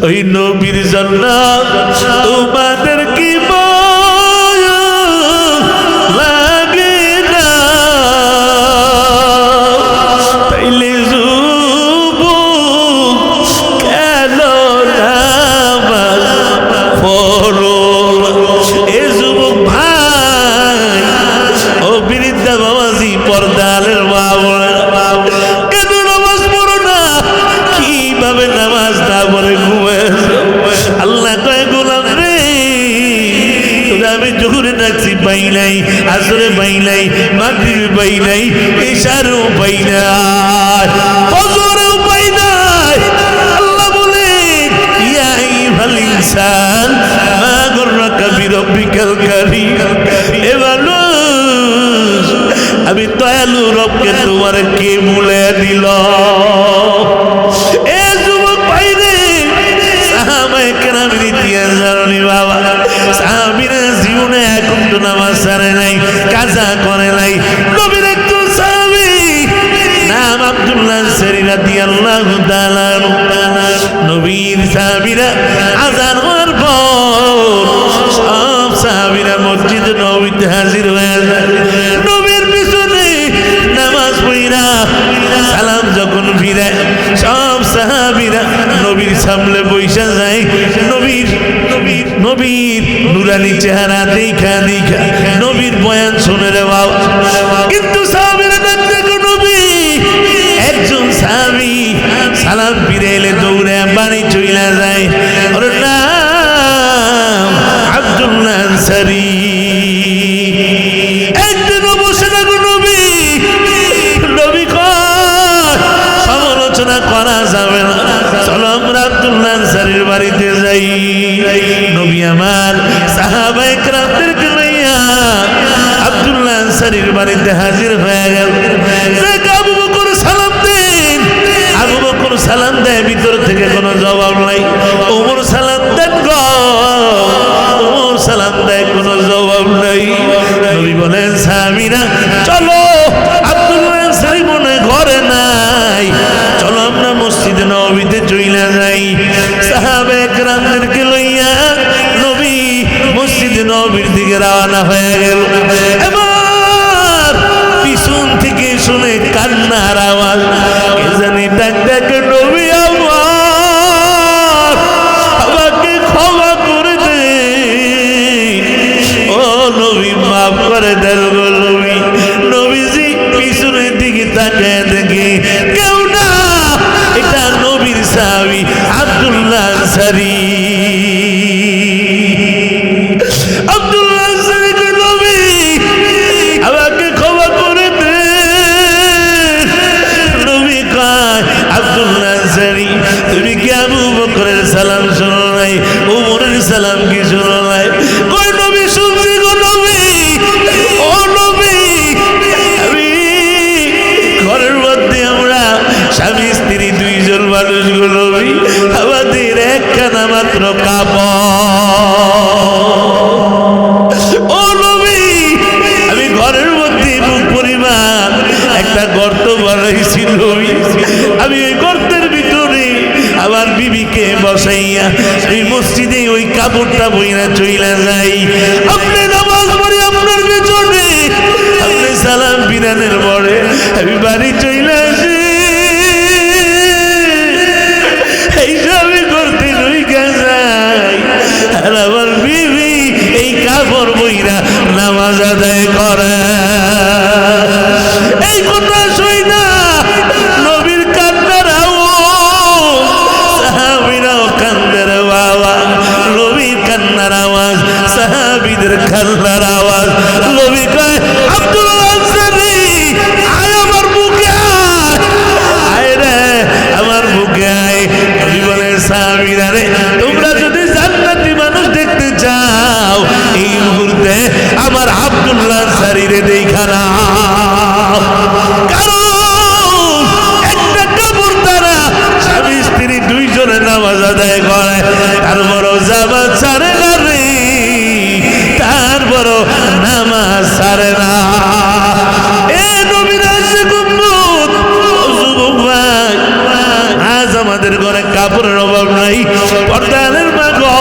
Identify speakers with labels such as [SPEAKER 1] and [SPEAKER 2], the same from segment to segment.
[SPEAKER 1] ওই নবীর জন্য তোমাদের কি লাগে না? তাইলে যুবক কেন নামাজ পড়ো? এ যুবক ভাই, ও বৃদ্ধা বাবাজি, পর্দালের মা বোনেরা, কেন নামাজ পড়ো না? কিভাবে নামাজ না পড়ে ঘুমাইছো? আল্লাহ কয়, গোলাম রে, তোরা আমি জোহরে ডাকছি পাই নাই, আসরে পাই নাই, মাগরিবে পাই নাই, ইশারেও পাই নাই, ফজরেও পাই নাই। আল্লাহ বলেন, ইয়া আইয়ুহাল ইনসান মা গররাকা বিরব্বিকাল কারীম। এ মানুষ, আমি দয়ালু রবকে তোমার কে ভুলে দিল? এ যুবক ভাই রে, সাহাবায়ে কেরামের ইতিহাস জানি বাবা। সাহাবীরা জীবনে এখন তো নামাজ ছাড়ে নাই, কাজা করে নাই। নবীর একজন সাহাবী নাম আব্দুল্লাহ আনসারী রাদিয়াল্লাহু তাআলা। নবীর সাহাবীরা আযান হওয়ার পর সব সাহাবীরা মসজিদে নববীতে হাজির হয়ে যায়। নবীর পিছনে নামাজ পড়া সালাম যখন ফিরে, সব সাহাবীরা নবীর সামনে বইসা যায়। নবীর নুরানি চেহারা দেখা দেখা নবীর বয়ান শুনে রে বাবা। কিন্তু সাহাবীরা দেখো, নবী একজন সাহাবী সালাম ফিরে এলে দৌড়ে বাড়ি চলে যায়। ওর নাম আব্দুল্লাহ আনসারী। একদিনও বসে থাকো নবী। নবী কয়, সমালোচনা করা যাবে না, চলো আমরা আব্দুল্লাহ আনসারীর বাড়িতে যাই। নবী আমার সাহাবায়ে কেরামদেরকে লইয়া আব্দুল্লাহ আনসারীর বাড়িতে হাজির হয়ে গেল। আবু বকর সালাম দেন। আবু বকর সালাম দেয়, ভিতর থেকে কোনো জবাব নাই। ওমর সালাম দেন গো, ওমর সালাম দেয়, কোনো জবাব নাই। নবী বলেন, সাহাবীরা চলো, আব্দুল্লাহ আনসারী মনে ঘরে নাই, চলো আমরা মসজিদে নববীতে চইলা যাই। সাহাবায়ে কেরামদেরকে লইয়া নবী মসজিদে নববীর দিকে রওনা হয়ে গেল। এবার পিছন থেকে শুনে কান্নার আওয়াজ। কে জানি ডাক ডাকে, নবী আমার, আমাকে ক্ষমা করে দেন, ও নবী মাফ করে দেন গো নবী। নবীজি পিছনের দিকে তাকায় দেখে কেউ না, এটা নবীর সাহাবী আব্দুল্লাহ আনসারী। আব্দুল্লাহ আনসারী কে, নবী আমাকে ক্ষমা করে দেন। নবী কয়, আব্দুল্লাহ আনসারী, তুমি কি আবু বকরের সালাম শোনো নাই? ওমরের সালাম কি শোনো নাই? কই নবী, শুনছি গো নবী। ও নবী, আমি ঘরের মধ্যে আমরা স্বামী স্ত্রী দুইজন মানুষ গো নবী, আমাদের একখানা মাত্র কাপড়। ও নবী, আমি ঘরের মধ্যে পরিমাণ একটা গর্ত বানাইছি নবী। আমি ওই গর্তের ভিতরে আমার বিবিকে বসাইয়া এই মসজিদে ওই কাপড়টা বইরা চইলা যাই। আপনি নামাজ পড়ি আপনার পেছনে, আপনি সালাম বিরানের পরে আমি বাড়ি চইলা আসি। এইসবই করতে ঢুইকা যাই, আর আমার বিবি এই কাপড় বইরা নামাজ আদায় করে। এই কথা শুই না নবীর কান্নার আওয়াজ, সাহাবীরাও কান্দের বাবা। নবীর কান্নার আওয়াজ, সাহাবীদের কান্নার আওয়াজ। নবী কয়, আব্দুল্লাহ আনসারী, আয় আমার বুকে আয়, আয় রে আমার বুকে আয়। নবী বলে, সাহাবীরা রে, তোমরা যদি জান্নাতি মানুষ দেখতে চাও, এই মুহূর্তে আমার আব্দুল্লাহ আনসারী রে দেখা নাও। কারণ একটা কাপড় তারা স্বামী স্ত্রী দুইজনে নামাজ আদায় করে, তারপরও জামাত ছাড়ে না রে, তারপরও নামাজ ছাড়ে না। এ নবীর আশিক উম্মত, ও যুবক ভাই, আজ আমাদের ঘরে কাপড়ের অভাব নাই, পর্দালের মা গো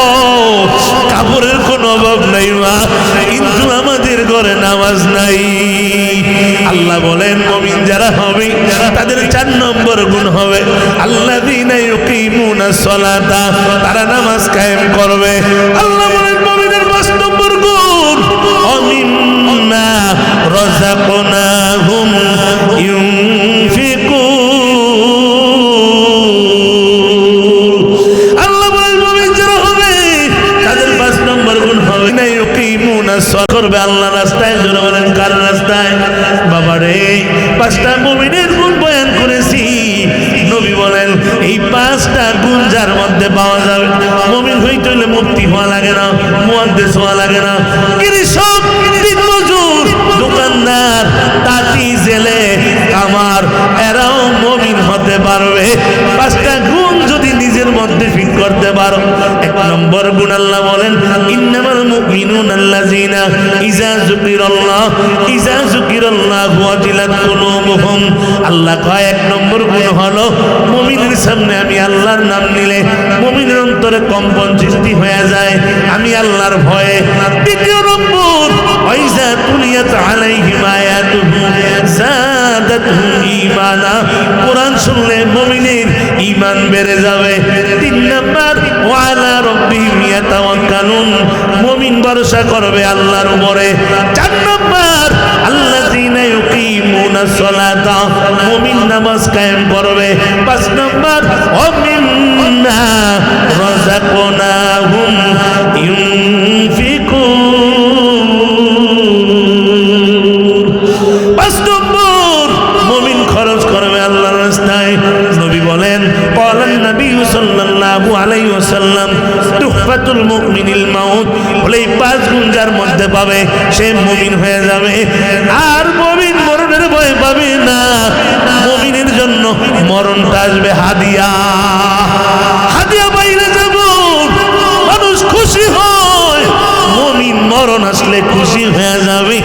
[SPEAKER 1] কাপড়ের কোনো অভাব নাই মা, কিন্তু আমাদের ঘরে নামাজ নাই। আল্লাহ বলেন মুমিন যারা হবে তাদের 4 নম্বর গুণ হবে আল্লাযীনা ইউকিমুনাস সালাতা, তারা নামাজ কায়েম করবে। আল্লাহ বলেন মুমিনের 5 নম্বর গুণ ওমিম্মা রাযাকনাহুম ইউনফিকুন। আল্লাহ বলেন মুমিন যারা হবে তাদের 5 নম্বর গুণ হবে না ইউকিমুনাস সালাত করবে আল্লাহর রাস্তায়। জোরে বলেন কার রাস্তায়? বাবারে 5টা মুমিনের গুণ বয়ান করেছি। নবী বলেন এই 5টা গুণ যার মধ্যে পাওয়া যাবে, মুমিন হইতে হলে মুফতি হওয়া লাগে না, মুহাদ্দিস হওয়া লাগে না, কৃষক, দিনমজুর, দোকানদার, তাঁতি, জেলে, কামার এরাও মুমিন হতে পারবে 5টা গুণ যদি নিজের মধ্যে ফিট করতে পারো। 1 নম্বর গুণ আল্লাহ বলেন ইন্নামাল মুমিনুনা আল্লাযীনা ইযা যুকিরাল্লাহু ওয়াজিলাত কুলুবুহুম। আল্লাহ কয় 1 নম্বর গুণ হলো মুমিনের সামনে আমি আল্লাহর নাম নিলে মুমিনের অন্তরে কম্পন সৃষ্টি হয়ে যায়, আমি আল্লাহর ভয়ে। 2 নম্বর ওয়াইযা তুলিয়াত আলাইহিম আয়াতুহু যাদাতুহুম ঈমানা, কোরআন শুনলে মুমিনের ঈমান বেড়ে যাবে। 3 নম্বর ওয়ালা রাব্বিহিম ইয়াতাওয়াক্কালুন, মুমিন ভরসা করবে আল্লাহর উপরে। 4 নম্বর আল্লাযীনা ইউকিমুনাস সালাতা, মুমিন নামাজ কায়েম করবে। 5 নম্বর ওমিম্মা রাযাকনাহুম ইউনফিকুন। 5 নম্বর মুমিন খরচ করবে আল্লাহর রাস্তায়। নবী বলেন ক্বালান নবী সাল্লাল্লাহু আলাইহি ওয়াসাল্লাম তুহফাতুল মুমিনিল মাউত, বলে 5 গুণ যার মধ্যে পাবে সে মুমিন হয়ে যাবে। আর মুমিন মরণের ভয় পাবে না, মুমিনের জন্য মরণটা আসবে হাদিয়া। হাদিয়া পাইলে যাব মানুষ খুশি হয়, মুমিন মরণ আসলে খুশি হয়ে যাবে,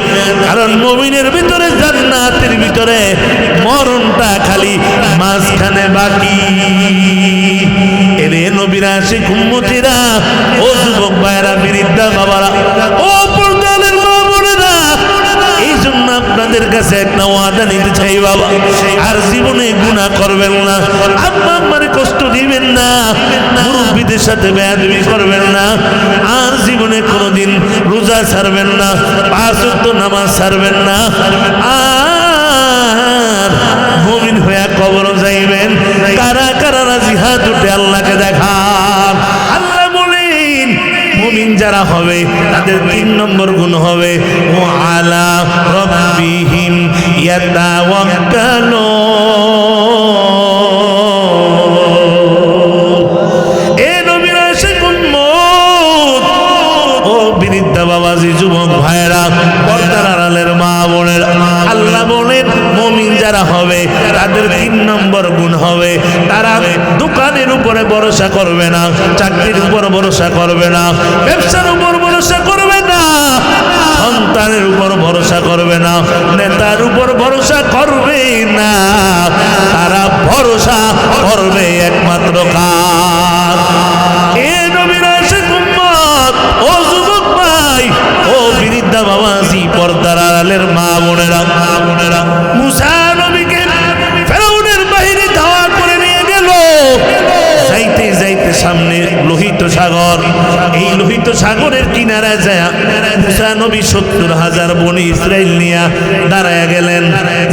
[SPEAKER 1] কারণ মুমিনের ভিতরে জান্নাতের ভিতরে মরণটা খালি মাঝখানে বাকি। এরে নবীর আশিক উম্মতিরা, ও যুবক ভাইরা, বৃদ্ধা বাবারা, ও পর্দালের মা বোনেরা, এই জন্য আপনাদের কাছে একটা ওয়াদা নিতে চাই বাবা, আর জীবনে গুনাহ করবেন না, আম্মা আম্মারে কষ্ট দিবেন না, মুরব্বীদের সাথে বেয়াদবি করবেন না, আর জীবনে কোনোদিন রোজা ছাড়বেন না, 5 ওয়াক্ত নামাজ ছাড়বেন না, আর মুমিন হয়ে কবর যাইবেন। কারা কারা রাজি হাত উঠে আল্লাহকে দেখান। আল্লাহ বলেন মুমিন যারা হবে তাদের 3 নম্বর গুণ হবে ও আলা রাব্বিহিম ইয়াতাওয়াক্কালুন। এ নবীর আশিক উম্মত, ও বৃদ্ধা বাবাজি, যুবক ভাইরা, পর্দার আড়ালের মা বোনেরা, আল্লাহ বলেন মুমিন যারা হবে তাদের 3 নম্বর গুণ হবে তারা দোকানের উপরে ভরসা করবে না, চাকরির উপর ভরসা করবে না, ব্যবসার উপর ভরসা করবে না, সন্তানের উপর ভরসা করবে না, নেতার উপর ভরসা করবে না, তারা ভরসা করবে একমাত্র কার? এ নবীর আশিক উম্মত, ও যুবক ভাই, ও বৃদ্ধা বাবাজি, পর্দার আড়ালের মা বোনেরা, মুসা নবীকে ফেরাউনের বাহিনী ধাওয়া করে নিয়ে গেল। যাইতে যাইতে সামনে লোহিত সাগর, এই লোহিত সাগরের কিনারায় যায় মুসা নবী 70,000 বনি ইসরাইল নিয়ে দাঁড়ায় গেলেন।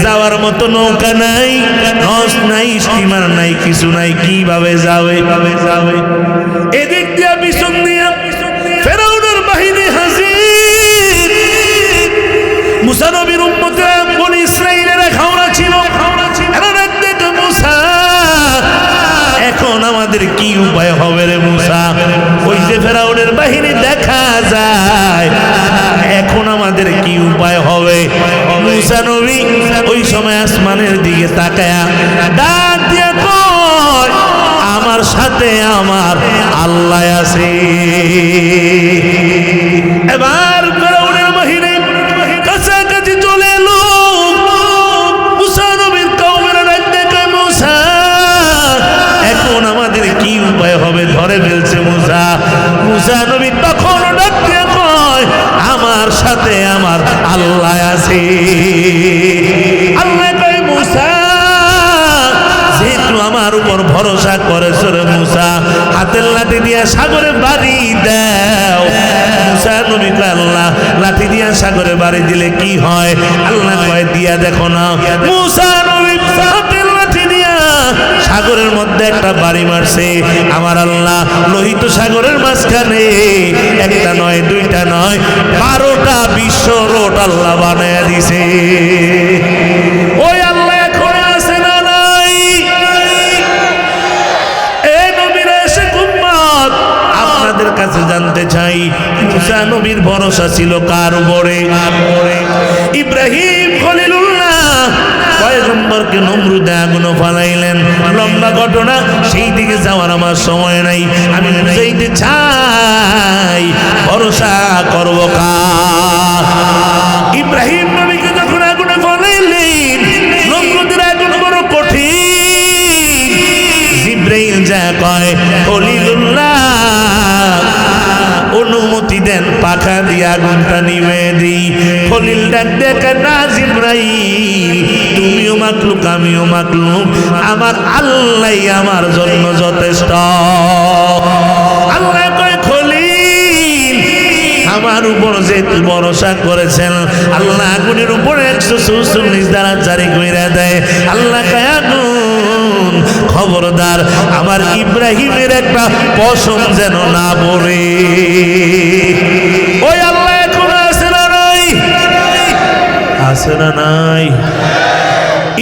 [SPEAKER 1] যাওয়ার মতো নৌকা নাই, লঞ্চ নাই, স্টিমার নাই, কিছু নাই, কিভাবে যাবে? এদিক দিয়া পিছন দিয়া ফেরাউনের বাহিনী হাজির। মুসা নবীর উম্মতেরা বনি ইসরাইলেরা খাওয়া ছিল, মুসা এখন আমাদের কি উপায় হবে রে মুসা? ওই যে ফেরাউনের বাহিনী দেখা যায়, এখন আমাদের কি উপায় হবে? মুসা নবী ওই সময় আসমানের দিকে তাকায়া ডাক দিয়া কয়, আমার সাথে আমার আল্লাহ আছে। এবার ফেরাউনের বাহিনী কাছাকাছি চলে এলো। মুসা নবীর কওমেরা ডাক দেয়, মুসা এখন আমাদের কি মুসা। মুসা নবী তখন ডাক দিয়ে কয়, আমার সাথে আমার আল্লাহ আছে। আল্লাহ কয়, মুসা যেহেতু আমার উপর ভরসা করেছ রে মুসা, হাতের লাঠি দিয়া সাগরে বাড়ি দাও। মুসা নবী কয়, আল্লাহ লাঠি দিয়া সাগরে বাড়ি দিলে কি হয়? আল্লাহ কয়, দিয়া দেখো না। মুসা নবী হাতের লাঠি দিয়া সাগরের মধ্যে একটা বাড়ি মারছে। আমার আল্লাহ লোহিত সাগরের মাঝখানে একটা নয়, দুইটা নয়, 12টা বিশ্ব রোড আল্লাহ বানায়া দিছে। ওই আল্লাহ এখন আছে না নাই? এই নবীর আশিক উম্মত, আপনাদের কাছে জানতে চাই, মুসা নবীর ভরসা ছিল কার উপরে? ইব্রাহিম খলিলুল্লাহ পয়গম্বরকে নমরুদে আগুনে ফালাইলেন। লম্বা ঘটনা, সেই দিকে যাওয়ার আমার সময় নাই। আমি বুঝাইতে চাই ভরসা করব কার? ইব্রাহিম নবীকে যখন আগুনে ফালাইলেন, নমরুদের আগুন বড় কঠিন। জিবরাইল যা কয়, খলিলুল্লাহ অনুমতি দেন পাখা দিয়ে আগুনটা নিভে দিই। খলিল ডাক দেখে, না জিবরাইল, তুমিও মাকলুক আমিও মাকলুক, আমার আল্লাহ আমার জন্য যথেষ্ট। আল্লাহ কয়, খলিল আমার উপর যে ভরসা করেছেন, আল্লাহ আগুনের উপরে 144 দ্বারা জারি কইরা দেয়। আল্লাহ কয়, আগুন খবরদার আমার ইব্রাহিমের একটা পশম যেন না পড়ে। ওই আল্লাহ এখন আছে না নাই? আছে না নাই?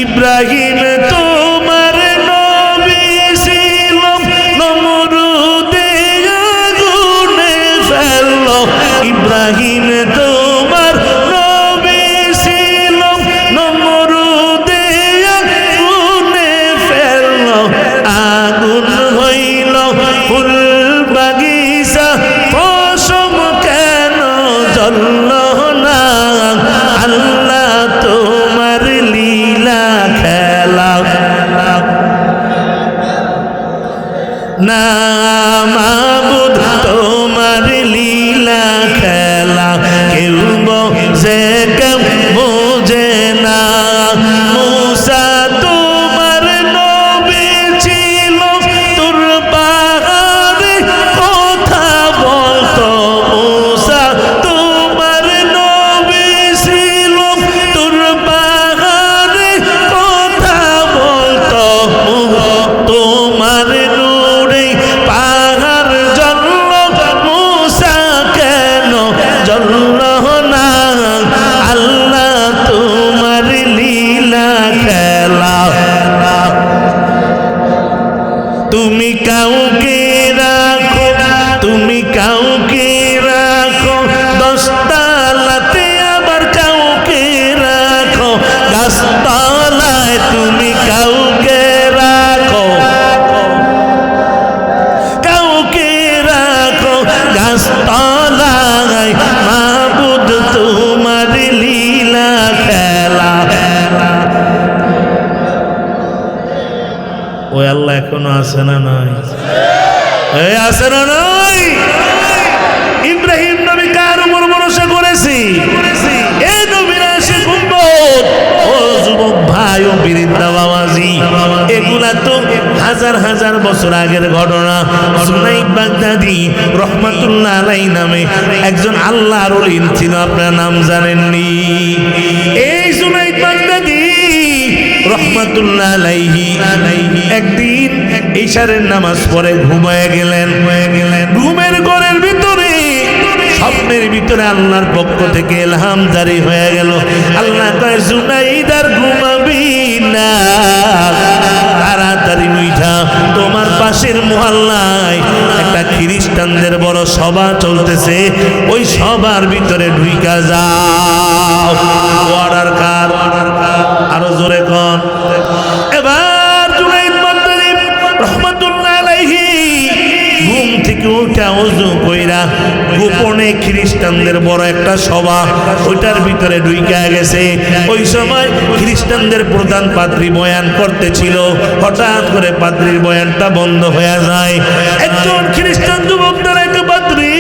[SPEAKER 1] ইব্রাহিম তোমার নবী ছিল, নমরুদে আগুনে ফেলল। ইব্রাহিম তোমার নবী ছিল, নমরুদে আগুনে ফেলল। আগুন হইল ফুল বাগিচা, পশম কেন জ্বলল না? আল্লাহ তোমার লীলা খেলা না, মাবুদ তোমার লীলা খেলা কেউ বোঝে কেউ বোঝে না। মুসা তোমার নবী ছিল, তোর পাহাড়ে কথা বলতো। মুসা তোমার নবী ছিল, তোর পাহাড়ে কথা বলতো। তোমার নূরে পাহাড় জ্বলল, মুসা কেন জ্বলল না? আল্লাহ তোমার লীলা খেলা। তুমি কাউকে রাখো, তুমি কাউকে রাখো 10 তালাতে, আবার কাউকে রাখো গাছতলায়। তুমি কাউকে রাখো, কাউকে রাখো গাছতলায়। মাবুদ তোমার লীলা খেলা। ওই আল্লাহ এখনো আছে না নাই? এই আছে না নাই? ইব্রাহিম নবী কার উপর ভরসা করেছি? এই নবীর আশিক উম্মত, ও যুবক ভাই ও বৃদ্ধা বাবাজি, এগুলা তো হাজার হাজার বছর আগের ঘটনা। জুনাইদ বাগদাদি রহমাতুল্লাহ আলাইহি নামে একজন আল্লাহর ওলি ছিল, আপনার নাম জানেননি? এই জুনাইদ বাগদাদি রহমাতুল্লাহ আলাইহি একদিন ইশারের নামাজ পড়ে ঘুমায় গেলেন। ঘুমের ঘরের ভিতরে, স্বপ্নের ভিতরে আল্লাহর পক্ষ থেকে ইলহাম জারি হয়ে গেল। আল্লাহ কয়, জুনাইদ আর ঘুমাবি না, তাড়াতাড়ি উঠা তোমার পাশের মহল্লায় একটা খ্রিস্টানদের বড় সভা চলতেছে, ওই সভার ভিতরে ঢুইকা যাও। অর্ডার কার? আরো জোরে কর। এবার জুনাইদ বাগদাদি রহমাতুল্লাহ আলাইহি ঘুম থেকে থেকে উঠা ওযু কইরা গোপনে খ্রিস্টানদের বড় একটা সভা ওইটার ভিতরে ঢুইকা গেছে। ওই সময় খ্রিস্টানদের প্রধান পাদ্রী বয়ান করতেছিল, হঠাৎ করে পাদ্রীর বয়ানটা বন্ধ হয়ে যায়। একজন খ্রিস্টান যুবক দাঁড়ায়, পাদ্রী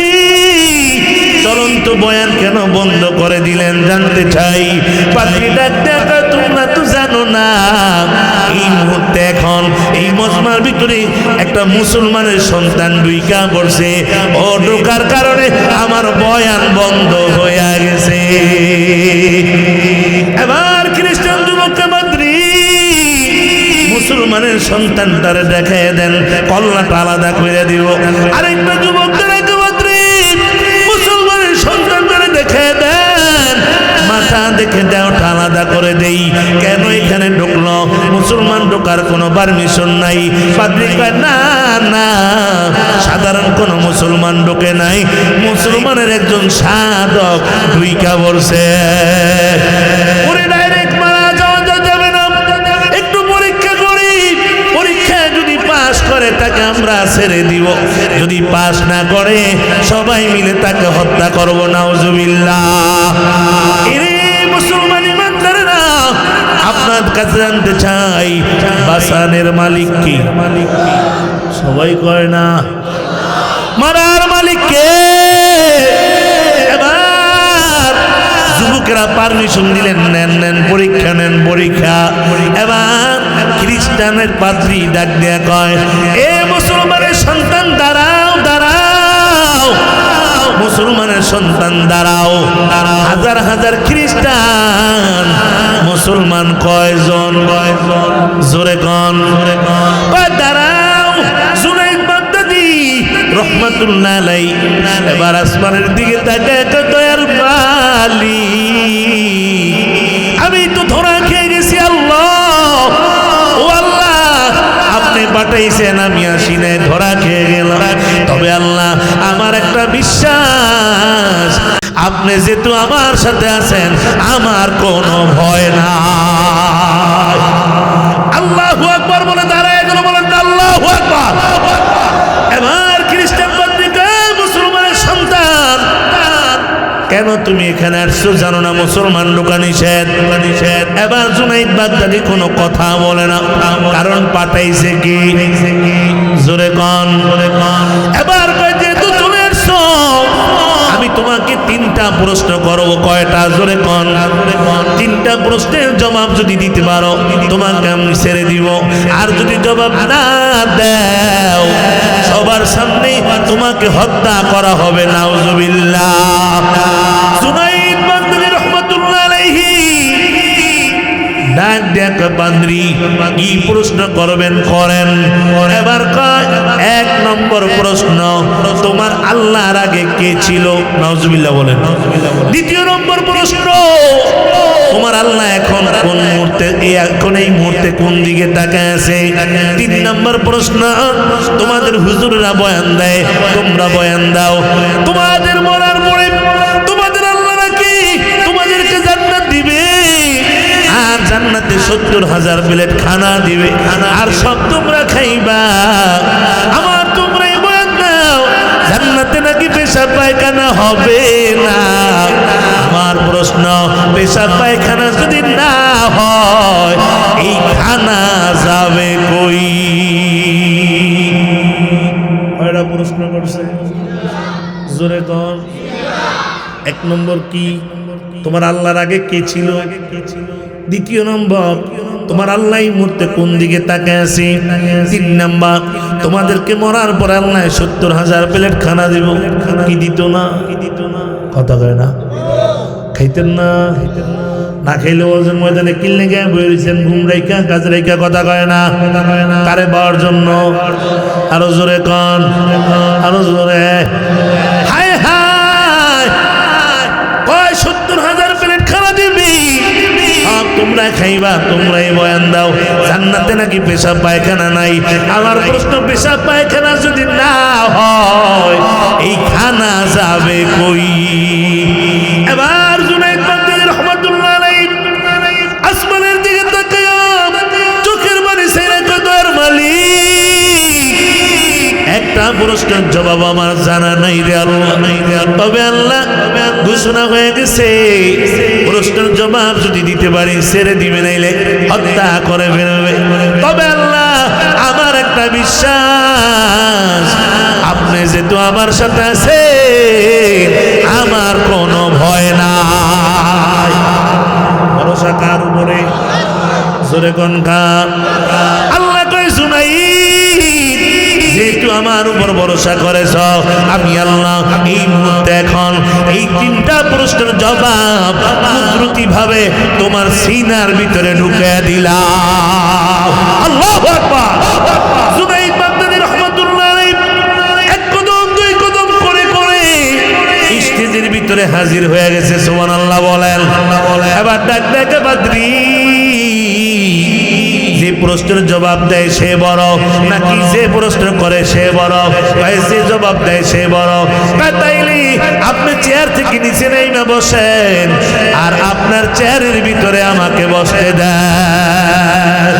[SPEAKER 1] চলন্ত বয়ান কেন বন্ধ করে দিলেন জানতে চাই। পাদ্রী ডাক দেখা, তোমরা তো জানো না এই মুহূর্তে এখন এই মজমার ভিতরে একটা মুসলমানের সন্তান ঢুইকা পড়ছে, ও ঢোকার কারণে আমার বয়ান বন্ধ হয়ে গেছে। এবার খ্রিস্টান যুবককে পাদ্রী মুসলমানের সন্তানটারে দেখায় দেন, কল্লাটা আলাদা করে দিব। আরেকটা যুবক সন্তানদের দেখে দেন, মাথা দেখে দেও আলাদা করে দেই। কেন এখানে ঢুকলো? মুসলমান ঢোকার কোনো পারমিশন নাই। পাদ্রী কয়, না না, সাধারণ কোনো মুসলমান ঢোকে নাই, মুসলমানের একজন সাধক ঢুইকা পড়ছে। ওরে ডাইরেক্ট মারা যাওয়া যাবে না, একটু পরীক্ষা করি, পরীক্ষায় যদি পাস করে তাকে আমরা ছেড়ে দিব, যদি পাস না করে সবাই মিলে তাকে হত্যা করব। নাউজুবিল্লাহ। মুসলমান ইমানদারেরা, আপনার কাছে জানতে চাই, বাসানের মালিক কি? সবাই কয় না, মারার মালিক কে? এবার যুবকেরা পারমিশন দিলেন, নেন নেন পরীক্ষা, নেন পরীক্ষা। এবার খ্রিস্টানের পাদ্রী ডাক দেয়া কয়, এ মুসলমানের সন্তান দাঁড়াও, দাঁড়াও, মুসলমানের সন্তান দাঁড়াও। হাজার হাজার খ্রিস্টান, মুসলমান কয়জন? জোরে কন, দাঁড়াও। জুনাইদ বাগদাদী রহমাতুল্লাহ আলাইহি এবার আসমানের দিকে তাকায়, দয়ার মালিক, আমি তো ধরা খেয়ে গেছি। আল্লাহ, ও আল্লাহ, আপনি পাঠাইছেন, আমি আসি নাই, ধরা খেয়ে গেলাম। তবে আল্লাহ, আমার একটা বিশ্বাস, আপনি যেহেতু আমার সাথে আছেন, আমার কোনো ভয় নাই। আল্লাহু আকবার বলে দাঁড়ায় গেল, বলেন আল্লাহু আকবার। এবার খ্রিস্টান পত্রিকা, মুসলমানের সন্তান, কেন তুমি এখানে আসছো? জানো না মুসলমান ঢোকা নিষেধ, নিষেধ। এবার জুনাইদ বাগদাদী কোনো কথা বলে না, কারণ পাঠাইছে কি? জোরে কন, জোরে কন। এবার যেহেতু চলে আসছো, আমি তোমাকে তিনটা প্রশ্ন করব। কয়টা? জোরে কন। তিনটা প্রশ্নের জবাব যদি দিতে পারো তোমাকে আমি ছেড়ে দিব, আর যদি জবাব না দাও সবার সামনে তোমাকে হত্যা করা হবে। নাউজুবিল্লাহ। জুনাইদ বাগদাদী রাহমাতুল্লাহ আলাইহি ডাক ডাক, পাদ্রী কি প্রশ্ন করবেন করেন। এবার কয়, এক নম্বর প্রশ্ন, তোমার আল্লাহর আগে কে ছিল? নাউজুবিল্লাহ বলেন। দ্বিতীয় নম্বর প্রশ্ন, তোমার আল্লাহ এখন কোন মুহূর্তে, এখন এই মুহূর্তে কোন দিকে তাকায় আছে? তিন নম্বর প্রশ্ন, তোমাদের হুজুররা বয়ান দেয়, তোমরা বয়ান দাও, তোমাদের মরার পরে তোমাদের আল্লাহ নাকি তোমাদেরকে জান্নাত দিবে, আর জান্নাতে 70,000 প্লেট খানা দিবে, আর সব তোমরা খাইবা। আমার তোমরা বয়ান দাও, জান্নাতে নাকি পেশাব পায়খানা হবে না। আমার প্রশ্ন, পেশাব পায়খানা যদি না হয় এই খানা যাবে কই? কয়টা প্রশ্ন করছে? জোরে কর। এক নম্বর কি? তোমার আল্লাহর আগে কে ছিল? দ্বিতীয় নম্বর, তোমার আল্লাহ এই মুহূর্তে কোন দিকে তাকায় আছে? তিন নম্বর, তোমাদেরকে মরার পর আল্লাহ 70,000 প্লেট খানা দিব, কি দিত না? কথা কয় না, খাইতেন না? না খাইলে ওজন ময়দানে কিনলে গিয়ে বইছেন, ঘুম রাইকা কাজ রাইকা, কথা কয় না? তারে পাওয়ার জন্য আরো জোরে কন, আরো জোরে। হায় হায়, কয় 70,000 প্লেট খানা দিবি, তোমরা খাইবা, তোমরাই বয়ান দাও। জান্নাতে নাকি পেশাব পায়খানা নাই। আমার প্রশ্ন, পেশাব পায়খানা যদি না হয় এই খানা যাবে কই? এবার জুনাইদ বাগদাদী রাহমাতুল্লাহ আলাইহি আসমানের দিকে তাকায়া চোখের পানি ছেড়ে কয়, দয়ার মালিক, একটা প্রশ্নের জবাব আমার আমার জানা নাই রে আল্লাহ। তবে আল্লাহ ঘোষণা হয়ে গেছে, প্রশ্নের জবাব যদি দিতে পারি ছেড়ে দিবে, নাইলে হত্যা করে ফেলবে। তবে আল্লাহ আমার একটা বিশ্বাস, আপনি যেহেতু আমার সাথে আছে, আমার কোনো ভয় নাই। ভরসা কার উপরে? জোরে কোন কার? আল্লাহ কই শুনাই, যেহেতু আমার উপর ভরসা করেছ, আমি আল্লাহ এই মুহূর্তে এখন এই তিনটা প্রশ্নের জবাব কুদরতি ভাবে তোমার সিনার ভিতরে ঢুকে দিলাম। আল্লাহু আকবার। জুনাইদ বাগদাদী রাহমাতুল্লাহ আলাইহি এক কদম দুই কদম করে করে স্টেজের ভিতরে হাজির হয়ে গেছে। সুবহানাল্লাহ বলেন। এবার ডাক ডাকে বাদরি, যে প্রশ্নের জবাব দেয় সে বড় নাকি যে প্রশ্ন করে সে বড়? যে জবাব দেয় সে বড়। তাইলে আপনি চেয়ার থেকে নিচে নেমে বসেন, আর আপনার চেয়ারের ভিতরে আমাকে বসতে দেন।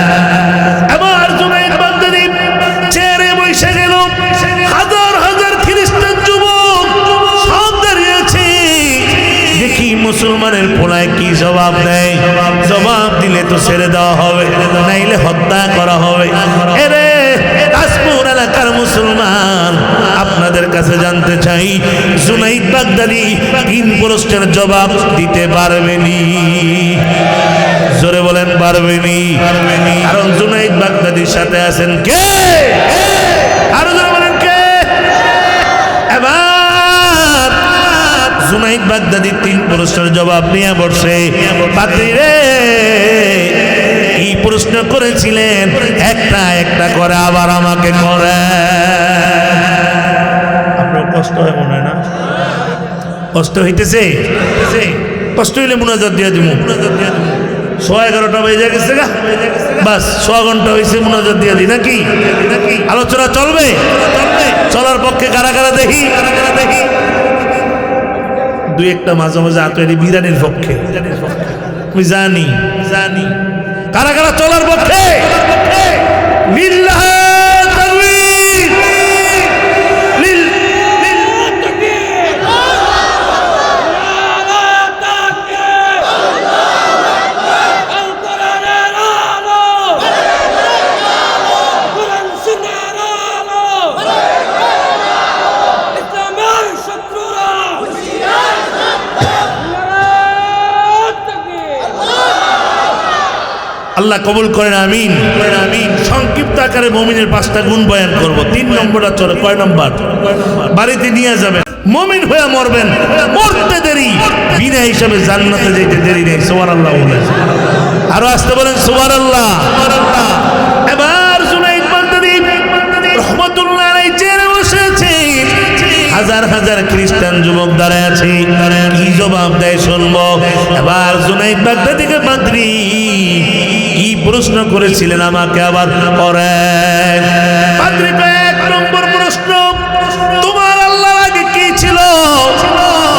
[SPEAKER 1] এবার জুনাইদ বাগদাদী চেয়ারে বসে গেল। হাজার হাজার খ্রিস্টান যুবক সব দাঁড়িয়েছে, দেখি মুসলমানের পোলায় কি জবাব দেয়। জবাব দিলে তো ছেড়ে দেওয়া হবে, নাইলে হত্যা করা হবে। এরে কাশপুর এলাকার মুসলমান, আপনাদের কাছে জানতে চাই, জুনাইদ বাগদাদী তিন প্রশ্নের জবাব দিতে পারবেনি? জোরে বলেন পারবেনি। কারণ জুনাইদ বাগদাদীর সাথে আছেন কে? আরো জোরে বলেন কে? এবার জুনাইদ বাগদাদী তিন প্রশ্নের জবাব নিয়ে বসে। পাত্রী রে, এই প্রশ্ন করেছিলেন, একটা একটা করে আবার আমাকে করে। আপনার কষ্ট হয় মনে হয় না? কষ্ট হইতেছে? কষ্ট হইলে মুনাজাত দিয়ে দিব। 11:30 বেজে গেছে গা, বাস 6 ঘন্টা হয়েছে, মুনাজাত দিয়ে দিই নাকি? আলোচনা চলবে? চলার পক্ষে কারা কারা দেখি? দুই একটা মাঝে মাঝে আতরি বিরানির পক্ষে আমি জানি। কারা কারা চলার পক্ষে? লিল্লাহ তাকবীর। আল্লাহ কবুল করেন, আমিন। সংক্ষিপ্ত আকারে মুমিনের 5টা গুণ বয়ান করব। 3 নম্বরটা চলে, কয় নম্বর? বাড়িতে নিয়ে যাবেন। মুমিন হয়ে মরবেন, মরতে দেরি, বিনা হিসাবে জান্নাতে যেতে দেরি নেই। সুবহানাল্লাহ বলেন। আরো আসতে বলেন সুবহানাল্লাহ। এবার জুনাইদ বাগদাদী রাহমাতুল্লাহ আলাইহি চেয়ারে বসেছে, হাজার হাজার খ্রিস্টান যুবক দাঁড়ায় আছে, কি জবাব দেয় শুনবো। এবার জুনাইদ বাগদাদীকে পাদ্রী কি প্রশ্ন করেছিলেন আমাকে আবার করেন। পাদ্রী এক নম্বর প্রশ্ন, তোমার আল্লাহর আগে কি ছিল?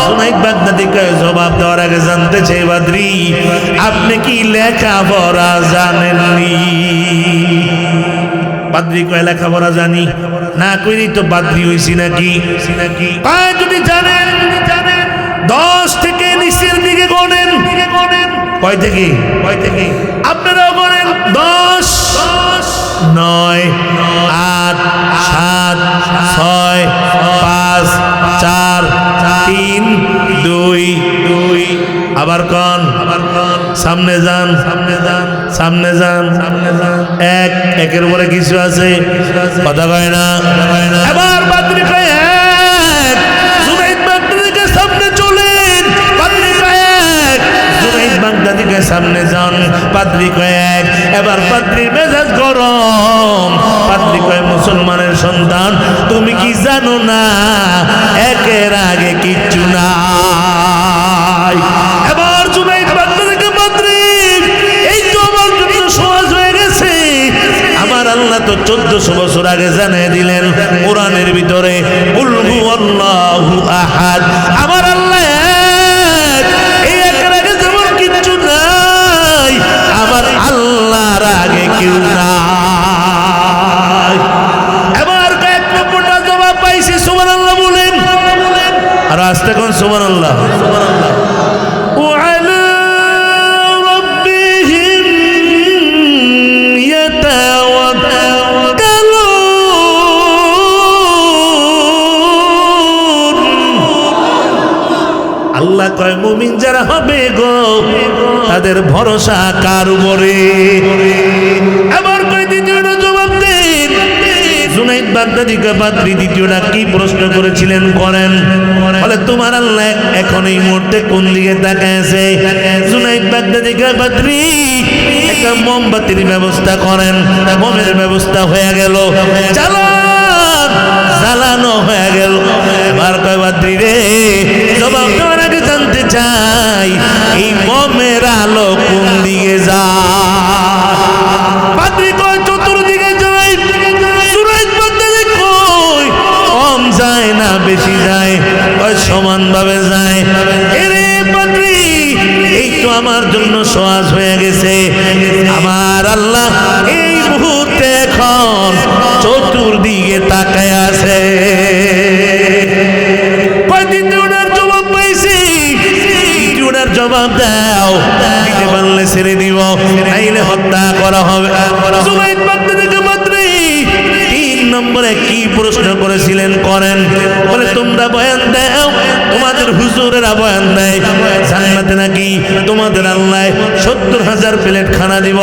[SPEAKER 1] জুনাইদ বাগদাদীকে জবাব দেওয়ার আগে জানতে চাই, পাদ্রী আপনি কি লেখাপড়া জানেননি? পাদ্রী কয় লেখাপড়া জানি না, কইনি তো পাদ্রী হইছি নাকি? যদি জানেন 10 থেকে নিচের দিকে গণেন। কয় থেকে? আপনারাও গণেন। 10, 9, 8, 7, 6, 5, 4, 3, 2, আবার কন, সামনে যান। এক, একের উপরে কিছু আছে, কথা কয় না। এবার পাদ্রী কয় এক, জুনাইদ বাগদাদীকে সামনে চলেন। পাদ্রী কয় এক, জুনাইদ বাগদাদীকে সামনে যান। পাদ্রী কয় এক। এবার পাদ্রীর মেজাজ গরম। পাদ্রী কয় মুসলমানের সন্তান, তুমি কি জানো না একের আগে কিচ্ছু নাই? এবার জুনাইদ বাগদাদীকে পাদ্রী, এই তো আমার জন্য সহজ হয়ে গেছে। আমার আল্লাহ তো 1400 বছর আগে জানিয়ে দিলেন কোরআনের ভিতরে, কুল হুয়াল্লাহু আহাদ, আমার আল্লাহ এক, এই একের আগে যেমন কিচ্ছু নাই, আমার আল্লাহর আগে কেউ নাই। এবার কয়েক নম্বরটা জবাব পাইছি, সুবহানাল্লাহ বলে। আস্তে কোন সুবহানাল্লাহ সুবহানাল্লাহ। ওয়ালা রাব্বিহিম ইয়াতাওয়াক্কালুন। আল্লাহ কয় মুমিন যারা হবে গো তাদের ভরসা কার উপরে। আবার কয় দ্বিতীয়টা জবাব দেন। জুনাইদ বাগদাদীকে বাদরি দ্বিতীয়টা কি প্রশ্ন করেছিলেন করেন। বলে তোমার আল্লাহ এখন এই মুহূর্তে কোন দিকে তাকায় আছে? জুনাইদ বাগদাদীকে বাদরি একটা মোমবাতির ব্যবস্থা করেন। মোমের ব্যবস্থা হয়ে গেল, জ্বালানো হয়ে গেল। এবার কয় বাদরি রে জবাব দেওয়ার আগে জানতে চাই এই মোমের আলো কোন দিকে যায়? বাদরি কয় চতুর্দিকে যায়। জুনাইদ বাগদাদী কয় কম যায় না বেশি যায়? কয় সমান ভাবে যায়। এরে বাদরি এই তো আমার জন্য সহজ হয়ে গেছে। আমার আল্লাহ এই মুহূর্তে এখন চতুর্দিকে তাকায় আছে। দ্বিতীয়টার জবাব পাইছি, দ্বিতীয়টার জবাব দাও। দিতে পারলে ছেড়ে দিব, নাইলে হত্যা করা হবে। জুনাইদ বাগদাদীকে বাদরি 3 নম্বরে কি প্রশ্ন করেছিলেন করেন। বলে তোমরা বয়ান দাও, তোমাদের হুজুরেরা বয়ান দেয় জান্নাতে নাকি তোমাদের আল্লাহ 70,000 প্লেট খানা দিব,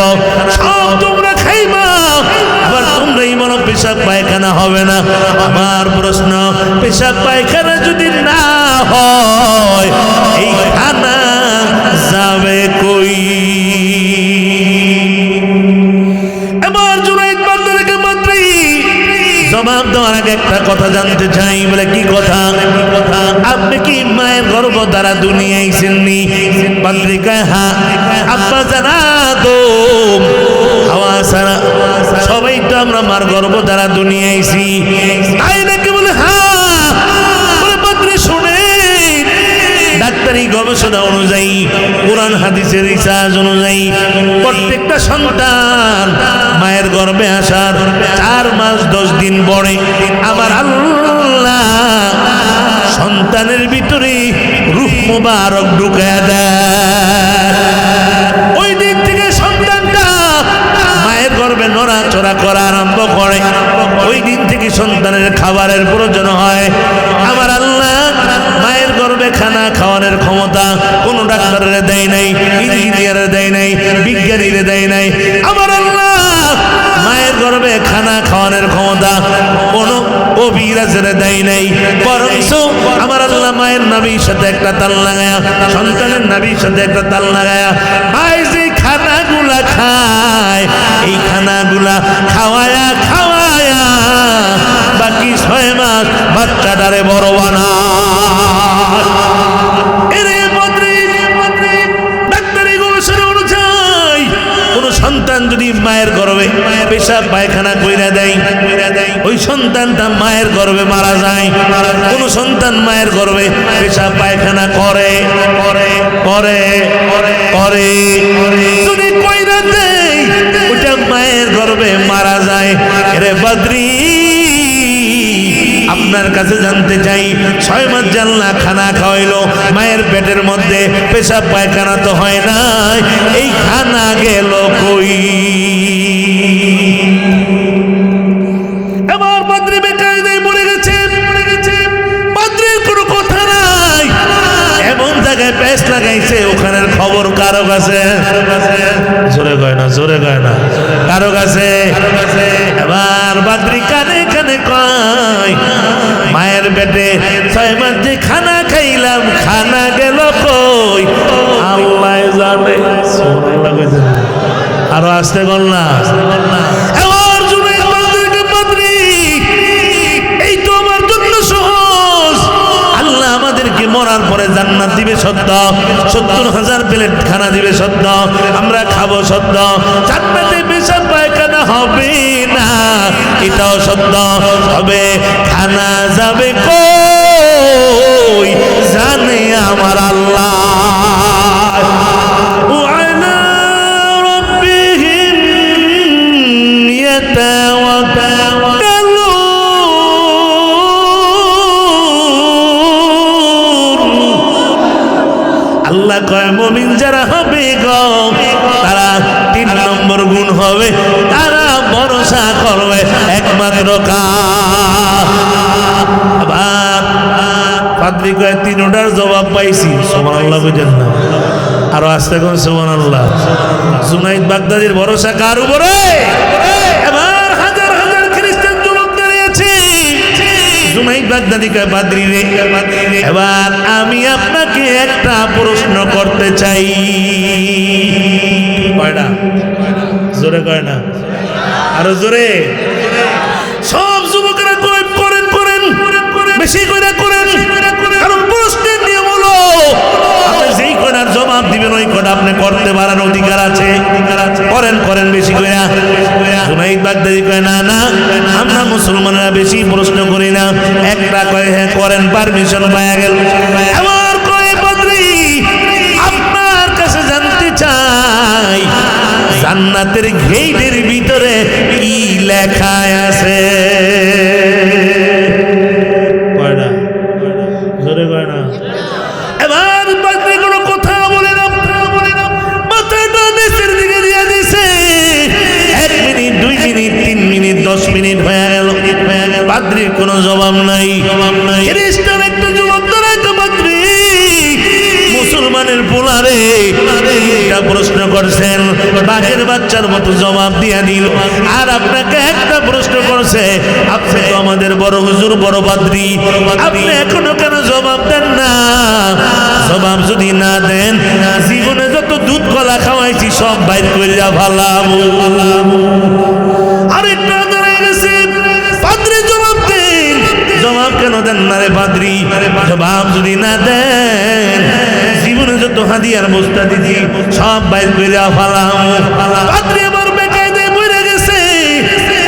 [SPEAKER 1] সব তোমরা খাইবা। আবার তোমরাই বলো পেশাব পায়খানা হবে না। আমার প্রশ্ন, পেশাব পায়খানা যদি না হয় এই খানা যাবে কই? এবার জুনাইদ বাগদাদীকে বাদরি জবাব দেওয়ার আগে একটা কথা জানতে চাই। বলে কি কথা? আপনি কি মায়ের গর্ভ দ্বারা দুনিয়া আইছেননি? বাদরি কয় হ্যাঁ। আব্বা জানা তো হাওয়া সারা সবাই তো আমরা মার গর্ভ দ্বারা দুনিয়া আইছি, তাই নাকি? বলে হ্যাঁ। বলে বাদরি শুনেন, ডাক্তারি গবেষণা অনুযায়ী, কোরআন হাদিসের রিসার্চ অনুযায়ী প্রত্যেকটা সন্তান মায়ের গর্ভে আসার 4 মাস 10 দিন পরে আমার আল্লাহ সন্তানের ভিতরে রূহ মুবারক ঢুকায় দেয়। ওই দিন থেকে সন্তানটা মায়ের গর্ভে নড়াচড়া করা আরম্ভ করে। ওই দিন থেকে সন্তানের খাবারের প্রয়োজন হয়। আমার আল্লাহ মায়ের গর্ভে খানা খাওয়ানোর ক্ষমতা কোন ডাক্তারের দেয় নাই, ইঞ্জিনিয়ারের দেয় নাই, বিজ্ঞানীর দেয় নাই। আমার আল্লাহ মায়ের গর্ভে খানা খাওয়ানোর ক্ষমতা কোন কবিরাজের দেয় নাই। বরঞ্চ আমার আল্লাহ মায়ের নাভির সাথে একটা তাল লাগায়া, সন্তানের নাভির সাথে একটা তাল লাগায়া মায়ের যে খানাগুলা খায় এই খানাগুলা খাওয়ায়া খাওয়ায়া বাকি 6 মাস বাচ্চাটারে বড় বানায়। এরে বাদরি ডাক্তারি গবেষণা অনুযায়ী কোন সন্তান যদি মায়ের গর্ভে পেশাব পায়খানা কইরা দেয়, ওই সন্তানটা মায়ের গর্ভে মারা যায়। কোন সন্তান মায়ের গর্ভে পেশাব পায়খানা করে যদি কইরা দেয় ওটা মায়ের গর্ভে মারা যায়। এরে বাদরি আপনার কাছে জানতে চাই 6 মাস জানলা খানা খাওয়াইলো, মায়ের পেটের মধ্যে পেশাব পায়খানা তো হয় নাই, এই খানা গেল কই? এবার বাদরি বেকায়দায় মরে গেছে। বাদরির কোনো কথা নাই, এমন জায়গায় পেশ লাগাইছে ওখানের খবর কারো কাছে, জোরে কয় না কারো কাছে। এবার বাদরি কানে কানে কয় মায়ের পেটে 6 মাস যে খানা খাইলাম খানা গেল কই? আল্লাহ জানে। আরো আসতে বল না। এবার জুনাইদ বাগদাদীকে বাদরি এই তো আমার জন্য সহজ। আল্লাহ আমাদেরকে মরার পরে জান্নাত দিবে সত্য, 70,000 প্লেট খানা দিবে সত্য, আমরা খাবো সত্য, জান্নাতে পেশাব পায়খানা হবে না এটাও সত্য, হবে খানা যাবে কই জানে আমার আল্লাহ। কয় মুমিন যারা হবে গো তারা 3 নম্বর গুণ হবে, তারা ভরসা করবে একমাত্র আবার পাদ্রী কয় 3টার জবাব পাইছি। সুবহানাল্লাহ বুঝেন না, আরো আস্তে কোন সুবহানাল্লাহ। জুনাইদ বাগদাদির ভরসা কার উপরে? এবার হাজার হাজার খ্রিস্টান যুবক দাঁড়িয়েছে। জুনাইদ বাগদাদি কয় পাদ্রী রে, এবার আমি আপনাকে একটা প্রশ্ন করতে চাই। কয়টা? জোরে কয় না, আরো জোরে। সব যুবকেরা করেন করেন করেন, বেশি করে করেন, কারণ প্রশ্নের নিয়ম হলো আপনি যেই কয়টার জবাব দিবেন ওই কয়টা আপনি করতে পারার অধিকার আছে। করেন করেন বেশি করে। জুনাইদ বাগদাদি কয় না না, আমরা মুসলমানরা বেশি প্রশ্ন করি না, একটা কয় হ্যাঁ করেন, পারমিশন পাওয়া গেল। এবার কয় পাদ্রী আপনার কাছে জানতে চাই জান্নাতের গেটের ভিতরে কি লেখা আছে? কয়টা? জোরে কয় না। এবার পাদ্রী কোনো কথা বলে না, মাথাটা নিচের দিকে দিয়ে দিছে। 1 মিনিট 2 মিনিট 3 মিনিট 10 মিনিট হয়ে গেল, পাদ্রীর কোনো জবাব নাই। খ্রিস্টান একটা যুবক ধরে পাদ্রী মুসলমানের পোলারে একটা প্রশ্ন করছেন, বাঘের বাচ্চার মতো জবাব দিয়া দিল। আর আপনাকে একটা প্রশ্ন করছে, আপনি তো আমাদের বড় হুজুর, বড় পাদ্রী, আপনি এখনো কেন জবাব দেন না? জবাব যদি না দেন জীবনে যত দুধ কলা খাওয়াইছি সব বাইর কইরা ভালাবো। আরেকটা দাঁড়ায় গেছে, পাদ্রী জবাব দেন। জবাব কেন দেন না রে পাদ্রী? জবাব যদি না দেন জীবনে যত হাদিয়ার বস্তা দিছি সব বাইর কইরা ফালাম। পাদ্রী আবার বেকায়দায় বইরা গেছে।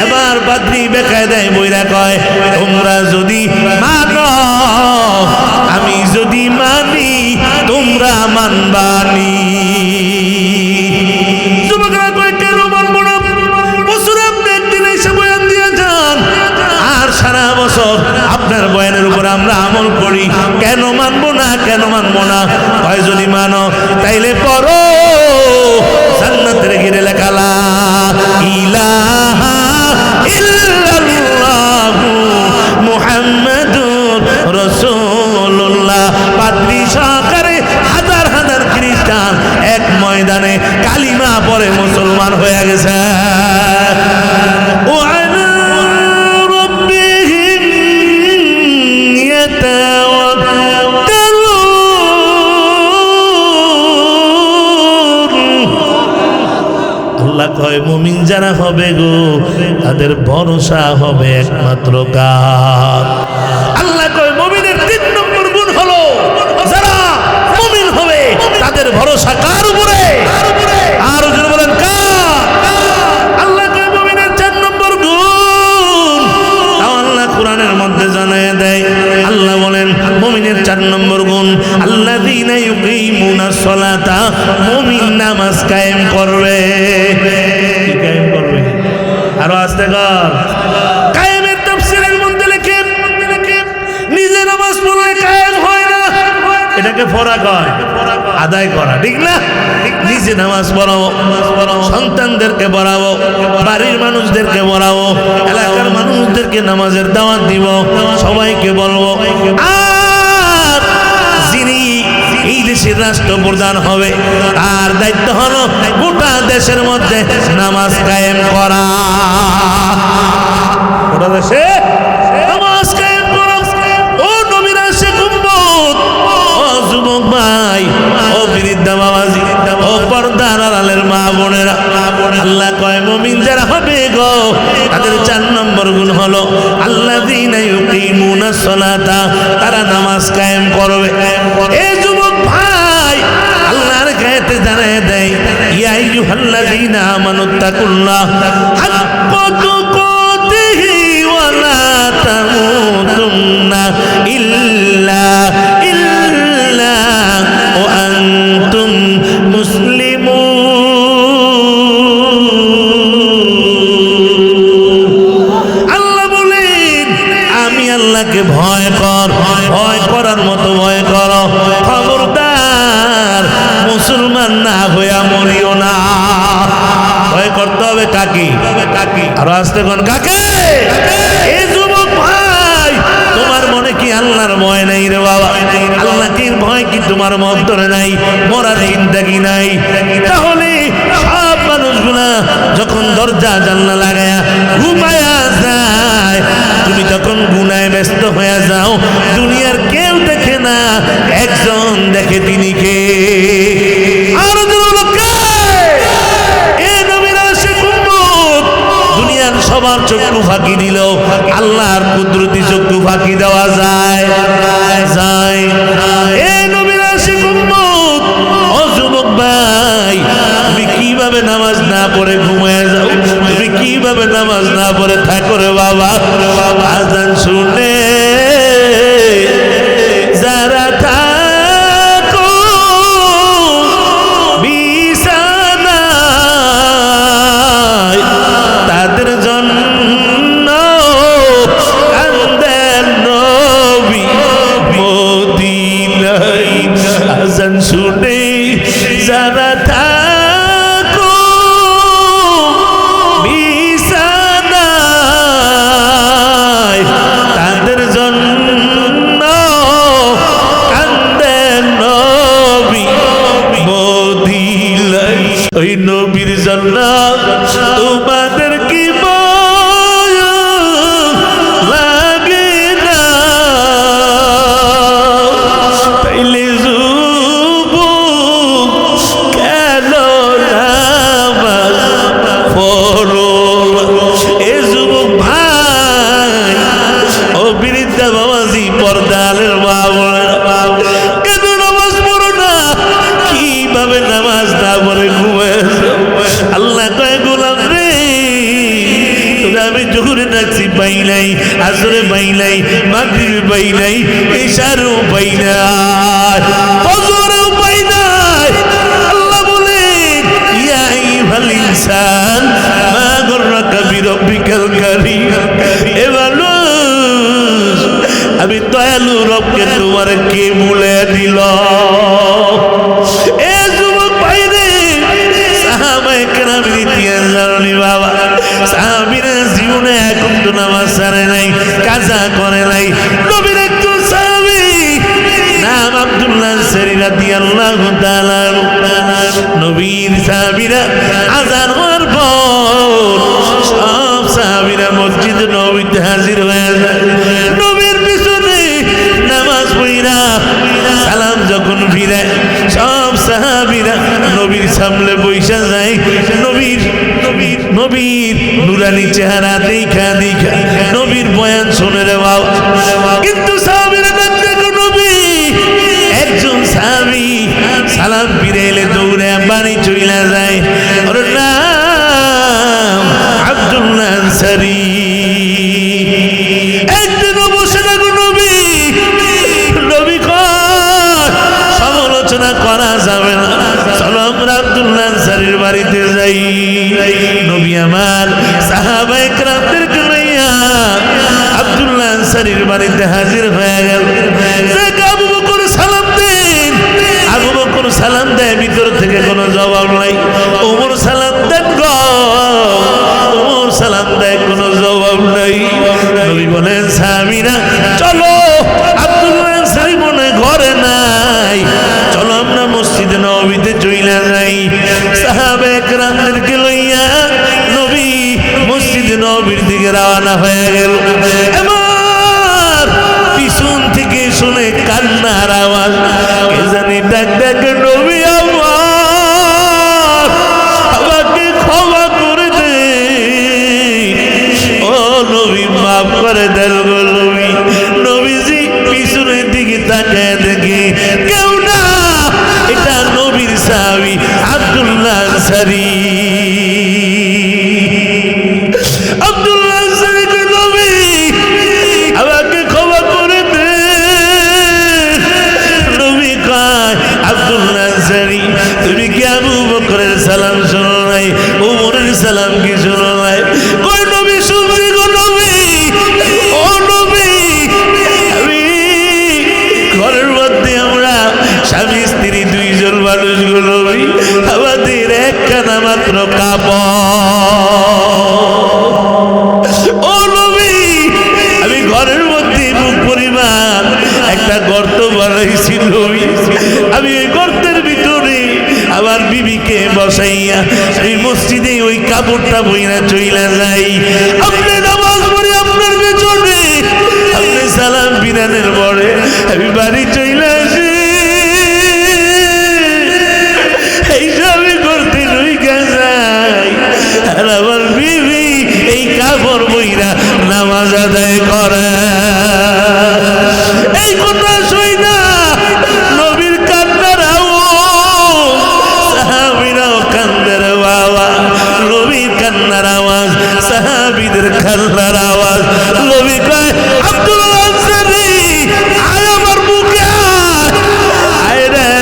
[SPEAKER 1] এবার পাদ্রী বেকায়দায় বইরা কয়, তোমরা যদি মানো আমি যদি মানি তোমরা মানবানি। যুবকরা কয় কেন মানবো না? বছর আপনি একদিন এসে বয়ান দিয়ে যান, আর সারা বছর আপনার বয়ানের উপর আমরা আমল করি, কেন মানবো না? কেন মানবো না? হয় যদি মানো তাইলে পড়ো জান্নাতের ঘিরে লেখা লা ইলাহা ইল্লাল্লাহু মুহাম্মাদুর রাসূলুল্লাহ। পাদ্রী সহকারে হাজার হাজার খ্রিস্টান এক ময়দানে কালিমা পড়ে মুসলমান হয়ে গেছে। আল্লাহ কয় মুমিন যারা হবে গো তাদের ভরসা হবে একমাত্র কার? আল্লাহ কয় মুমিনের 3 নম্বর গুণ হলো যারা মুমিন হবে তাদের ভরসা কার উপরে? আর যদি বলেন কার? আল্লাহ কয় মুমিনের 4 নম্বর গুণ তাও আল্লাহ কোরআনের মধ্যে জানায় দেয়। আল্লাহ বলেন মুমিনের 4 নম্বর গুণ আল্লাযীনা ইউকিমুনাস সালাতা, মুমিন নামাজ কায়েম করবে। কি কায়েম করবে? আরো আস্তে কর। কায়েমের তাফসীরের মধ্যে লেখে নিজে নামাজ পড়লে কায়েম হয় না, এটাকে ফরজ কয়, আদায় করা, ঠিক না? নিজে নামাজ পড়াবো, সন্তানদেরকে পড়াবো, বাড়ির মানুষদেরকে পড়াবো, এলাকার মানুষদেরকে নামাজের দাওয়াত দিব, সবাইকে বলবো। আর যিনি এই দেশের রাষ্ট্রপ্রধান হবে তার দায়িত্ব হলো গোটা দেশের মধ্যে নামাজ কায়েম করা। গোটা দেশে নামাজ কায়েম করা। ও নবীর আশিক উম্মত, ও যুবক ভাই, ও বৃদ্ধা বাবাজি, ও পর্দার আড়ালের মা বোনেরা, আল্লাহ কয় মুমিন যারা হবে গো তাদের 4 নম্বর গুণ হলো আল্লাযীনা ইউকিমুনাস সালাতা, তারা নামাজ কায়েম করবে। এই যুবক ভাই আল্লাহর কাছে জানায় দেয়, ইয়া আইয়ুহাল্লাযীনা আমানুত্তাকুল্লাহ হাক্কা তুকাতিহি ওয়া লা তামুতুন্না ইল্লা ওয়া আনতুম মুসলিমুন। আল্লাহ বলেন আমি আল্লাহকে ভয় কর, ভয় করার মতো ভয় করো, খবরদার মুসলমান না হইয়া মরিও না। ভয় করতে হবে কাকে? আর আসতে কোন কাকে? এই যুবক ভাই, তোমার মনে কি আল্লাহর ভয় নাই রে বাবা? আল্লাহকে ভয় কি তোমার অন্তরে নাই? মরার চিন্তা কি নাই? তাহলে সব মানুষগুলা যখন দরজা জানলা লাগায়া ঘুমায়া যায়, তুমি যখন গুনায় ব্যস্ত হয়ে যাও, দুনিয়ার কেউ দেখে না, একজন দেখে, তিনি কে? আর দুনিয়ার সবার চক্ষু ফাঁকি দিল, আল্লাহর কুদরতি চক্ষু ফাঁকি দেওয়া যায়? যুবক ভাই, তুমি কিভাবে নামাজ না পড়ে ঘুমায় যাও? তুমি কিভাবে নামাজ না পড়ে থাকো রে বাবা? আজান শুনে যারা থাকো বিছানায়, তাদের জন্য কান্দেন নবী মদিনায়। আজান শুনে যারা থাকো বিছানায়, তাদের জন্য কান্দেন নবী মদিনায়। ওই নবীর জন্য তোমাদের কি লাগে না? তাইলে কেন নামাজ পড়ো? এ যুবক ভাই, ও বৃদ্ধা বাবাজি, পর্দালের বাবা, কেন নামাজ পড়ো না? কিভাবে নামাজ না পড়ে ঘুমায়? আল্লাহ কয়, গোলাম রে, তোরা আমি জোহরে ডাকছি পাই নাই, আসরে পাই নাই, মাগরিবে পাই নাই, ইশারও পাই নাই, ফজরেও পাই নাই। আল্লাহ বলেন, ইয়া আইয়ুহাল ইনসান মা গররাকা বিরব্বিকাল কারীম। এ মানুষ, আমি দয়ালু রবকে তোমার কে ভুলে দিল? এ যুবক ভাই রে, সাহাবায়ে কেরামের ইতিহাস জানি বাবা। সাহাবীরা জীবনে এক ওয়াক্ত নামাজ ছাড়ে নাই, কাজা করে নাই। নবীর একজন সাহাবী নাম আব্দুল্লাহ আনসারী রাদিয়াল্লাহু তাআলা। নবীর সাহাবীরা আযান হওয়ার পর সব সাহাবীরা মসজিদ নববীতে হাজির হয়ে যায়। নবীর পিছনে নামাজ পড়া সালাম যখন ফিরে, সব সাহাবীরা নবীর সামনে বইসা যায়। নবীর নুরানি চেহারা দেখা নবীর বয়ান শুনে রে বাবা। কিন্তু সাহাবীরা ডাকতে, নবী, একজন সাহাবী সালাম ফিরে এলে দৌড়ে বাড়ি চলে যায়। ওর নাম আব্দুল্লাহ আনসারী। একদিন বসে থাকো নবী, নবী কয় সমালোচনা করা যাবে না, চলো আমরা আব্দুল্লাহ আনসারীর বাড়িতে যাই। নবী আমার সাহাবায়ে কেরামদেরকে লইয়া আব্দুল্লাহ আনসারীর বাড়িতে হাজির হয়ে গেল। আবু বকর সালাম দেন, আবু বকর সালাম দেয়, ভিতর থেকে কোনো জবাব নাই। ওমর সালাম দেন গো, ওমর সালাম দেয়, কোনো জবাব নাই। নবী বলেন, সাহাবীরা চলো, আব্দুল্লাহ আনসারী মনে ঘরে নাই, চলো আমরা মসজিদে নববীতে চইলা যাই। সাহাবায়ে কেরামদেরকে লইয়া নবী মসজিদে নববীর দিকে রওনা হয়ে গেল। এবার পিছন থেকে শুনে কান্নার আওয়াজ, কে জানি ডাক ডাকে, নবী আমার, আমাকে ক্ষমা করে দে, ও নবী মাফ করে দেন গো নবী। নবীজি পিছনের দিকে তাকায় দেখে কেউ না, এটা নবীর সাহাবী আব্দুল্লাহ আনসারী। আব্দুল্লাহ আনসারী কে, নবী আমাকে ক্ষমা করে দে। নবী কয়, আব্দুল্লাহ আনসারী, তুমি কি আবু বকরের সালাম শোনো নাই? ওমরের সালাম কি শোনো নাই? কয়, নবী শুনছি গো নবী। ও নবী, আমি ঘরের মধ্যে আমরা স্বামী স্ত্রী দুইজন মানুষ গো নবী, একলা মাত্র কাপড়। ও নবী, আমি ঘরের মধ্যে বুক পরিমাণ একটা গর্ত বানাইছি নবী। আমি ওই গর্তের ভিতরে আমার বিবিকে বসাইয়া এই মসজিদে ওই কাপড়টা বইরা চইলা যাই। আপনি নামাজ পড়ে আপনার পেছনে আপনি সালাম বিরানের পরে আমি বাড়ি চইলা আসি। এইসবই করতে রইকা যাই আর আমার বিবি এই কাপড় বইরা নামাজ আদায় করে। এই কথা শুই না নবীর কান্নার আওয়াজ, সাহাবীরাও কান্দের বাবা। নবীর কান্নার আওয়াজ, সাহাবীদের কান্নার আওয়াজ। নবী কয় আব্দুল্লাহ আনসারী, আয় আমার বুকে আয় রে,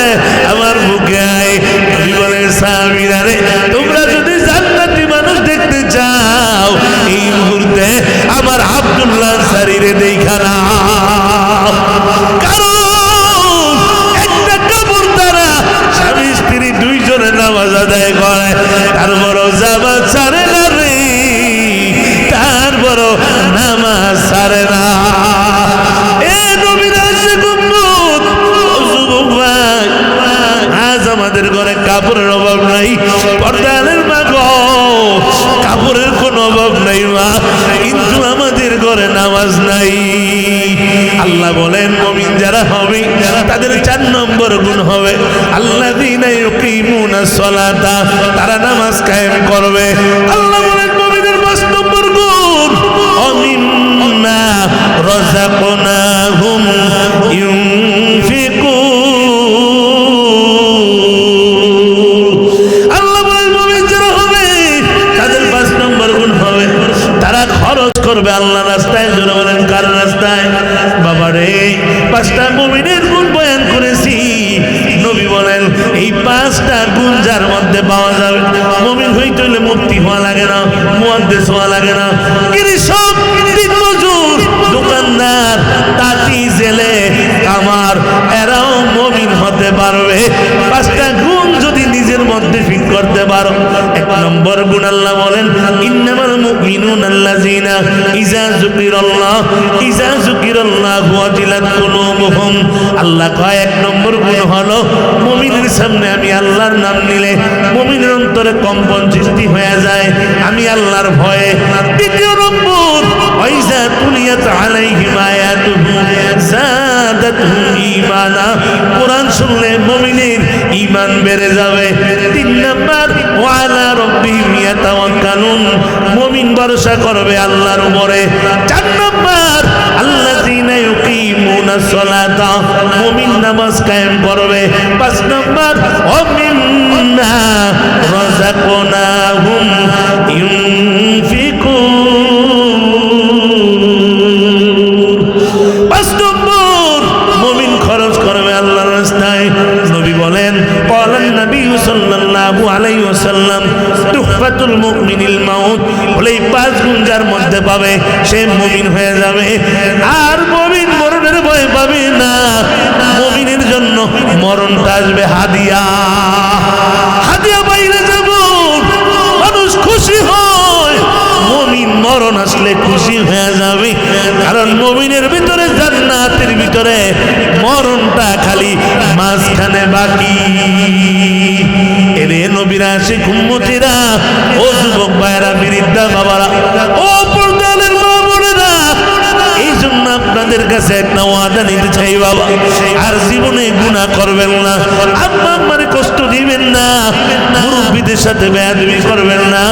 [SPEAKER 1] আমার বুকে আয়। নবী বলেন সাহাবীরা রে, তোমরা যদি জান্নাতি মানুষ দেখতে চাও এই মুহূর্তে আমার আব্দুল্লাহ আনসারীরে দেখা না। কারণ একটা কাপড় দ্বারা স্বামী স্ত্রী দুইজনে নামাজ আদায় করে, তারপরও জামাত ছাড়ে না রে, তারপরও নামাজ ছাড়ে না। এ নবীর আশিক উম্মত, ও যুবক ভাই, আজ আমাদের ঘরে কাপড়ের অভাব নাই, পর্দালের মা গো, কাপড়ের কোনো অভাব নাই মা, কিন্তু আমাদের ঘরে নামাজ নাই। আল্লাহ বলেন মুমিন যারা হবে তাদের 4 নম্বর গুণ হবে আল্লাযীনা ইউকিমুনাস সালাতা, তারা নামাজ কায়েম করবে। আল্লাহ বলেন মুমিনের 5 নম্বর গুণ ওমিম্মা রাযাকনাহুম ইউনফিকুন। আল্লাহ বলেন মুমিন যারা হবে তাদের 5 নম্বর গুণ হবে তারা খরচ করবে আল্লাহর রাস্তায়। যারা বলেন কার রাস্তায়? বাবারে 5টা মুমিনের গুণ বয়ান করেছি। নবী বলেন এই 5টা গুণ যার মধ্যে পাওয়া যাবে, মুমিন হইতে হলে মুফতি হওয়া লাগে না, মুহাদ্দিস হওয়া লাগে না, কৃষক, দিনমজুর, দোকানদার, তাঁতি, জেলে, কামার, এরাও মুমিন হতে পারবে 5টা গুণ যদি নিজের মধ্যে ফিট করতে পারো। 1 নম্বর গুণ আল্লাহ বলেন ইন্নামাল মুমিনুনা আল্লাযীনা ইযা যুকিরাল্লাহু ওয়াজিলাত কুলুবুহুম। আল্লাহ কয় 1 নম্বর গুণ হলো মুমিনের সামনে আমি আল্লাহর নাম নিলে মুমিনের অন্তরে কম্পন সৃষ্টি হয়ে যায়, আমি আল্লাহর ভয়ে। 2 নম্বর ওয়াইযা তুলিয়াত আলাইহিম আয়াতুহু যাদাতুহুম ঈমানা, কোরআন শুনলে মুমিনের ঈমান বেড়ে যাবে। 3 নম্বর ওয়া আলা রাব্বিহিম ইয়াতাওয়াক্কালুন, মুমিন ভরসা করবে আল্লাহর উপরে। 4 নম্বর আল্লাযীনা ইউকিমুনাস সালাতা, মুমিন নামাজ কায়েম করবে। 5 নম্বর ওমিম্মা রাযাকনাহুম ইউনফিকুন। 5 নম্বর মুমিন খরচ করবে আল্লাহর রাস্তায়। নবী বলেন ক্বালান নবী সাল্লাল্লাহু আলাইহি ওয়াসাল্লাম তুহফাতুল মুমিনিল মাউত, বলে এই 5 গুণ যার মধ্যে পাবে সে মুমিন হয়ে যাবে। আর মুমিন মরণের ভয় পাবে না, মুমিনের জন্য মরণটা আসবে হাদিয়া। হাদিয়া বাইরে যাব, মানুষ খুশি হয়, মুমিন মরণ আসলে খুশি হয়ে যাবে, কারণ মুমিনের ভিতরে জান্নাতের ভিতরে মরণটা খালি মাঝখানে বাকি। এরে নবীর আশিক উম্মতিরা, ও যুবক ভাইরা, বৃদ্ধা বাবারা, ও পর্দালের মা বোনেরা, এই জন্য আপনাদের কাছে একটা ওয়াদা নিতে চাই বাবা, আর জীবনে গুনাহ করবেন না, আম্মা আম্মারে কষ্ট দিবেন না, মুরব্বীদের সাথে বেয়াদবি করবেন না,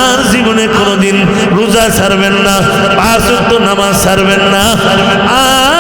[SPEAKER 1] আর জীবনে কোনোদিন রোজা ছাড়বেন না, 5 ওয়াক্ত নামাজ ছাড়বেন না, আর